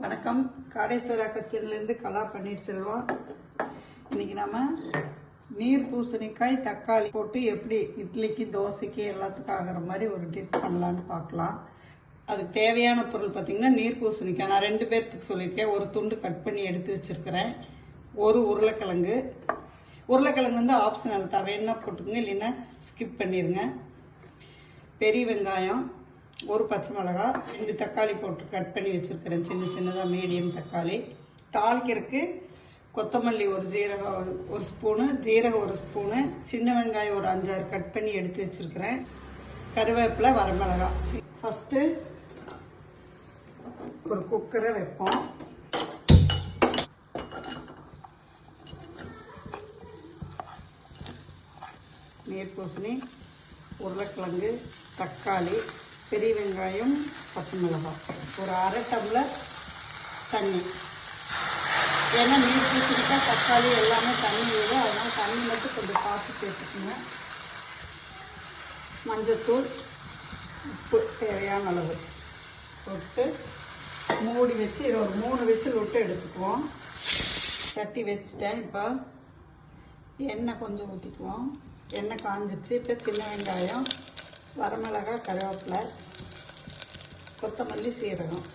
வணக்கம். காடேஸ்வரா கிச்சன்லேருந்து கலா பன்னீர்செல்வம். இன்னைக்கு நம்ம நீர் பூசணிக்காய் தக்காளி போட்டு எப்படி இட்லிக்கு தோசைக்கு எல்லாத்துக்கும் ஆகிற மாதிரி ஒரு டிஷ் பண்ணலான்னு பார்க்கலாம். அதுக்கு தேவையான பொருள் பார்த்தீங்கன்னா நீர் பூசணிக்காய் நான் 2 பேர்த்துக்கு சொல்லியிருக்கேன். ஒரு துண்டு கட் பண்ணி எடுத்து வச்சிருக்கிறேன். ஒரு உருளைக்கிழங்கு வந்து ஆப்ஷனல் தான், வேணும்னா போட்டுக்கோங்க, இல்லைன்னா ஸ்கிப் பண்ணிடுங்க. பெரிய வெங்காயம், ஒரு பச்சை மிளகாய், 2 தக்காளி போட்டு கட் பண்ணி வச்சிருக்கிறேன், சின்ன சின்னதாக மீடியம் தக்காளி. தாளிக்கிறதுக்கு கொத்தமல்லி ஒரு ஸ்பூனு, ஜீரகம் 1 ஸ்பூனு, சின்ன வெங்காயம் ஒரு 5-6 கட் பண்ணி எடுத்து வச்சிருக்கிறேன், கருவேப்பிலை, வரமிளகாய். ஃபஸ்ட்டு ஒரு குக்கரை வைப்போம். நீர் பூசணி, உருளைக்கிழங்கு, தக்காளி, பெரிய வெங்காயம், பச்சை மிளகாய், ஒரு 1/2 டம்ளர் தண்ணி. ஏன்னா நீர் பூசணிக்காய் தக்காளி எல்லாமே தண்ணி விடும், அதனால் தண்ணி மட்டும் கொஞ்சம் பார்த்து சேர்த்துக்கோங்க. மஞ்சத்தூள், உப்பு தேவையான அளவு போட்டு மூடி வச்சு இதை ஒரு 3 விசில் விட்டு எடுத்துக்குவோம். தட்டி வச்சுட்டேன். இப்போ எண்ணெய் கொஞ்சம் ஊற்றிக்குவோம். எண்ணெய் காஞ்சிச்சு. இப்போ சின்ன வெங்காயம், வரமிளகாய், கருவேப்பிலை, கொத்தமல்லி, சீரகம்.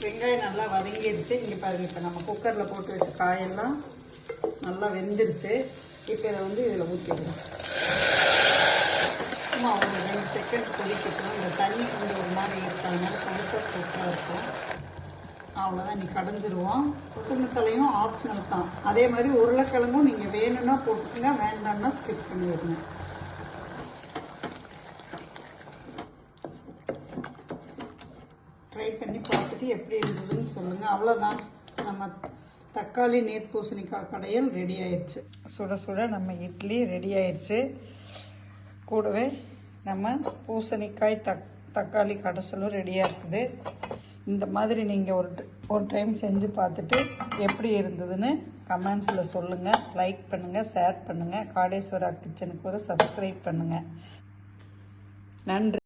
வெங்காயம் நல்லா வதங்கிடுச்சு. இங்கே பாருங்க, இப்போ நம்ம குக்கரில் போட்டு வச்ச காயெல்லாம் நல்லா வெந்துருச்சு. இப்போ இதை இதில் ஊற்றிடுவோம். சும்மா ஒரு 2 செகண்ட் கொதிக்கணும். இந்த தண்ணி கொஞ்சம் ஒரு மாதிரி இருக்கிறதுனால கொதிக்க சூப்பராக இருக்கும். அவ்வளோதான், நீ கடைஞ்சிருவோம். முருங்கைத்தலையும் ஆப்ஷனல் தான். அதே மாதிரி உருளைக்கிழங்கும் நீங்கள் வேணும்னா போட்டுக்கோங்க, வேண்டாம்னா ஸ்கிப் பண்ணிடுங்க. ட்ரை பண்ணி பார்த்துட்டு எப்படி இருந்ததுன்னு சொல்லுங்கள். அவ்வளோதான், நம்ம தக்காளி நீர் பூசணிக்காய் கடையில் ரெடி ஆயிடுச்சு. சுட சுட நம்ம இட்லி ரெடி ஆயிடுச்சு. கூடவே நம்ம பூசணிக்காய் தக்காளி கடைசலும் ரெடியாக இருக்குது. இந்த மாதிரி நீங்கள் ஒரு டைம் செஞ்சு பார்த்துட்டு எப்படி இருந்ததுன்னு கமெண்ட்ஸில் சொல்லுங்கள். லைக் பண்ணுங்கள், ஷேர் பண்ணுங்கள். காடேஸ்வரா கிச்சனுக்கு ஒரு சப்ஸ்கிரைப் பண்ணுங்கள். நன்றி.